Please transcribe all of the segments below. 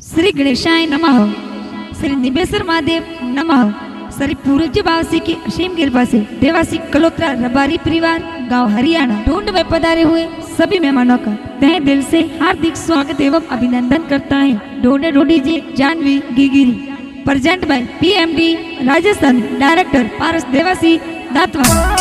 श्री गणेशाय नमः। श्री निमेश्वर महादेव नमः। श्री पूज्य बावसी की असीम कृपा से देवासी कलोत्रा रबारी परिवार गांव हरियाणा ढूंढ में पधारे हुए सभी मेहमानों का तहे दिल से हार्दिक स्वागत एवं अभिनंदन करता है। ढूंढे ढूंढी जी जानवी गिगिरी present by PMD Rajasthan director Paras Dewasi दातवा।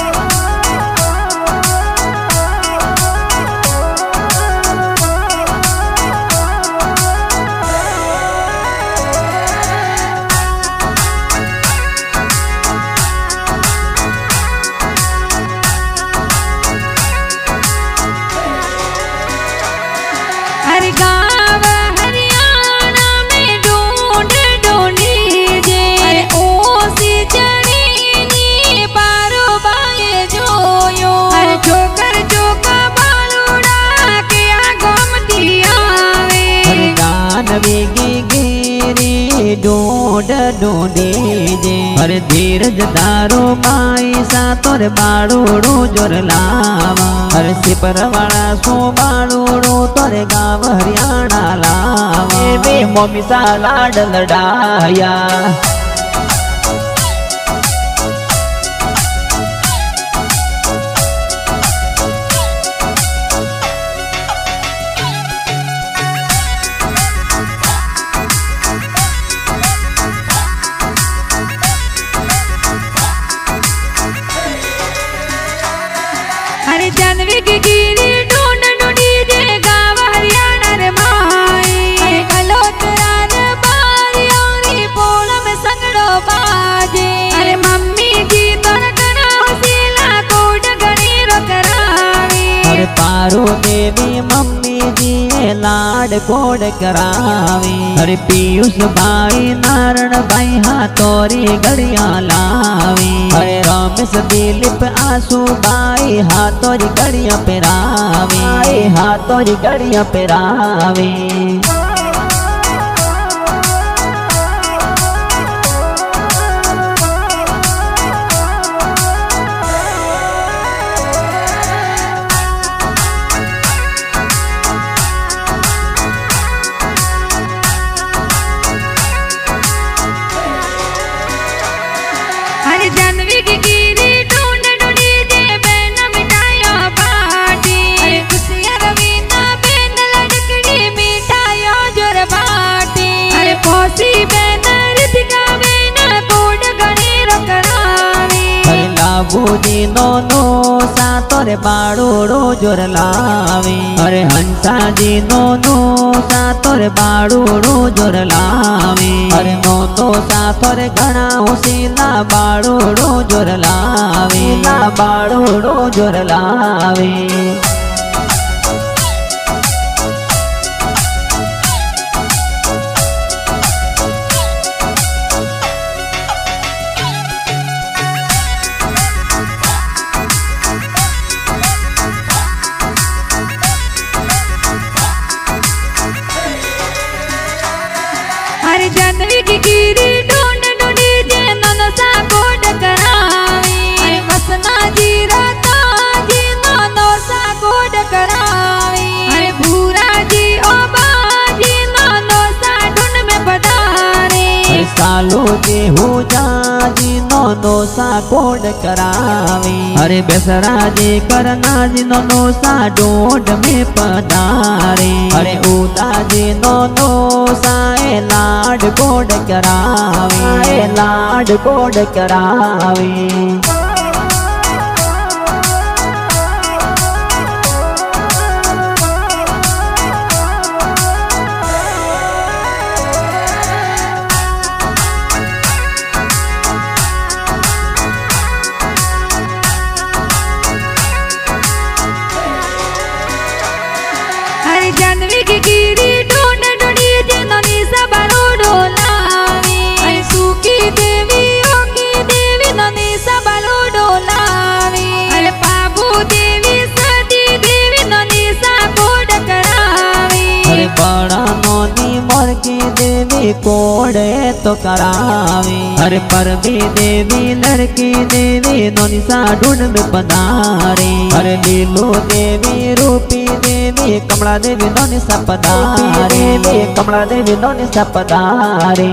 गाँव हरियाणा में ढूंढ ढूंढी जे ओसी चढ़ी पारो बाए जोयो ठोकर चौका बालूड़ा के गोमती आवे जानवी गिगिरी ढूंढ ढूंढी जे अरे धीरज दारो माई सा तोर बाड़ोड़ो जोर लावा अरे सिपर वाला सो बाड़ोड़ो तोरे गाँव हरियाणा लावा वे मम्मी सा लाड लड़ाया जानवी की गिरी ढूंढ ढूंढी जे गाँव हरियाणा रे माई कलोत्रा रे बारी औरी पोल में संगड़ो बाजे अरे मम्मी जी तोर करा हसीला कोड गणी रो करावी अरे पारो देवी मम्मी जी लाड कोड करावी अरे पीयूष भाई नारायण भाई हाथोरी गड़िया लावी अरे रमेश दिलीप आंसू भाई हाथोरी गड़िया पेरावी हाथोरी गड़िया पेरावी जानवी की गिरी ढूंढ ढूंढी जे बैन मिठाइयों बाटी अरे खुशियां रवीना बैन लड़कड़ी मिठाइयों जोर बाटी अरे पौसी बैन रितिका बैन कोड गणी रो करावी अरे लाबू जी नो सा तोरे बाड़ोड़ो जोर लावी अरे हंसा जी नो सा तोरे बाड़ोड़ो जोर लावी अरे नो सा तोरे घना हुसीला बाड़ोड़ो जोर लावी बाड़ोड़ो जोर लावी अरे जानवी की गिरी ढूंढ ढूंढी जे ननसा कोड करावी अरे मसना जी राता जी ननसा कोड करावी अरे भूरा जी ओ बाजी ननसा ढूंढ में पधारे अरे सालो जी हो जा जी नो सा कोड करावी अरे बेसरा जी करना जी नो सा ढूंढ में पधारे अरे उदा जी नो सा लाड कोड करावी लाड कोड करावी जानवी की गिरी ढूंढ ढूंढी जे ननी सब रोडो लावी सूखी देवी ओकी देवी ननी सब पर की देवी कोड़े तो करावे। अरे पर भी देवी लड़की देवी नोनी सा ढूंढ में पधारे। अरे लीलो देवी रूपी देवी कमला देवी नोनी सा पधारे। कमला देवी नोनी सा पधारे।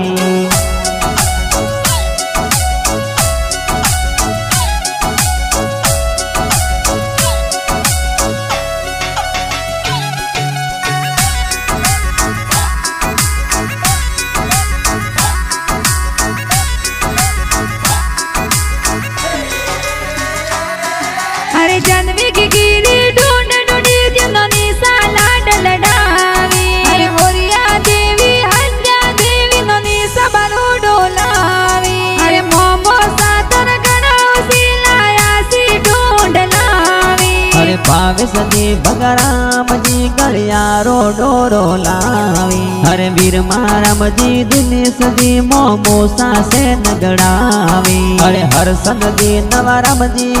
अरे जानवी की गिरी ढूंढ ढूंढी जिन्होंने सा लाड लड़ावी। अरे होरिया देवी हंजा देवी नोनी सा बालू डोलावी। अरे मोमो सा तर गणासी लाया सी ढूंढ लावी। अरे पावे सदी भगराम जी गलियारो डोरो लावी। अरे वीर महाराम जी दिने सदी मोमोसा से नगड़ावी। अरे हर सदी नवाराम जी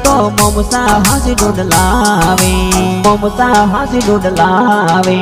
तो मोमोसा हासी ढूंढ लावे। मोमोसा हासी ढूंढ लावे।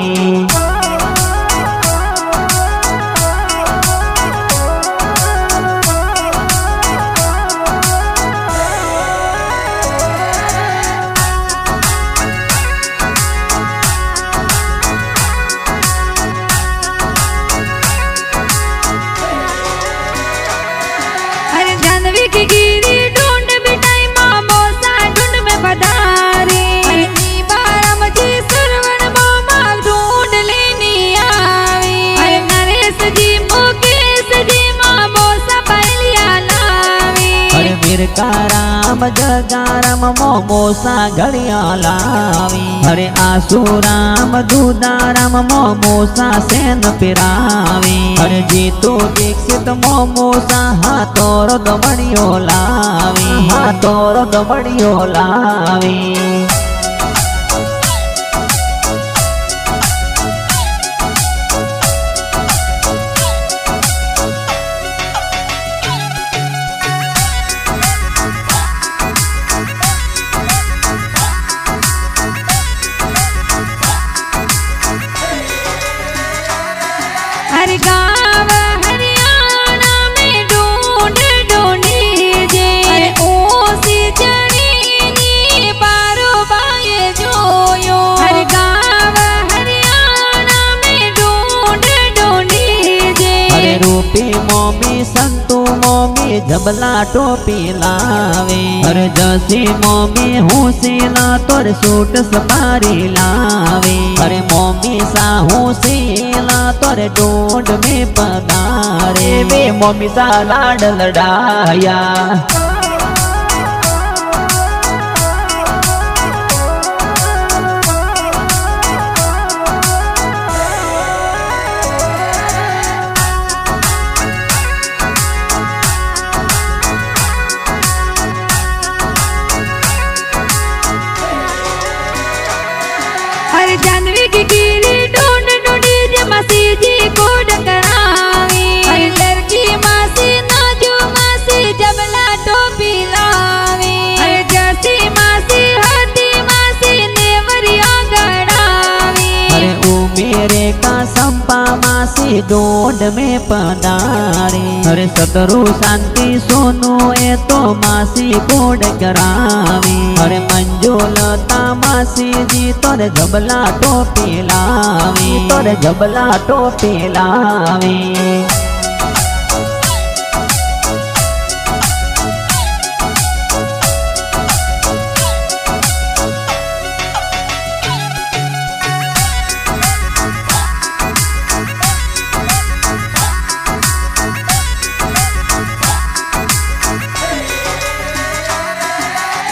जानवी की गिरी ढूंढ बिटाई मोमोसा ढूंढ में पधारे। अरे बाराम जी सरवण मोमा ढूंढ लेनी आवे। अरे नरेश जी मुकेश जी मोमोसा पहलिया लावे। अरे वीर का राम जगाराम मोमोसा घड़िया लावी। अरे आसू राम दूधाराम मोमोसा सेन पिरावी। अरे जीतो दीक्षित मोमोसा हाथोरो दमड़ियो लावी। हाथोरो दमड़ियो लावी। अरे गाँव हरियाणा में ढूंढ ढूंढी जे। अरे ओसी चढ़ी पारो बाये जोयो। अरे गाँव हरियाणा में ढूंढ ढूंढी जे। अरे रूपी मोमी संतू मोमी जबला टोपी लावे। अरे जसी मोमी हुसीला तोर सूट सपारी लावे। अरे मोमी सा हुसीला तोर ढूंढ में पधारे। वे मोमी सा लाड लड़ाया। अरे जानवी की गिरी ढूंढ ढूंढी जे मासी जी कोड करावी। अरे लड़की मासी नाजू मासी जबला टोपी लावी। अरे जसी मासी हती मासी नेवरिया गड़ावी। अरे ओ मेरे का संपा मासी ढूंढ में पधारे। अरे सतरु शांति सोनू ए तो मासी कोड करावी। अरे मंजूलता मासी जी तोरे जबला टोपी लावी। तोरे जबला टोपी लावी।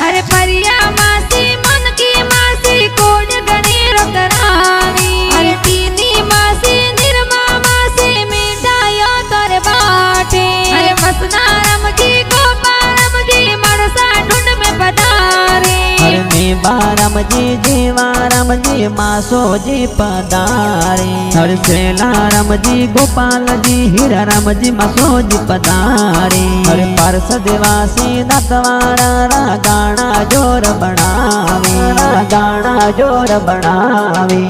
अरे परिया मासी मन की मासी कोड गणेर करावी। अरे तीनी मासी निर्मा मासी मिठाइयो तोरे बाटे। अरे मसनाराम जी गोपाराम जी मनसा ढूंढ में पधारे। अरे मेवाराम जी जीवाराम जी मासो जी पधारे। अरे श्रीलाराम जी गोपाल जी हीराराम जी मासो जी पधारे। अरे पार्षदेवासी दातवाड़ा गाना जोर बनावे। गाना जोर बनावे।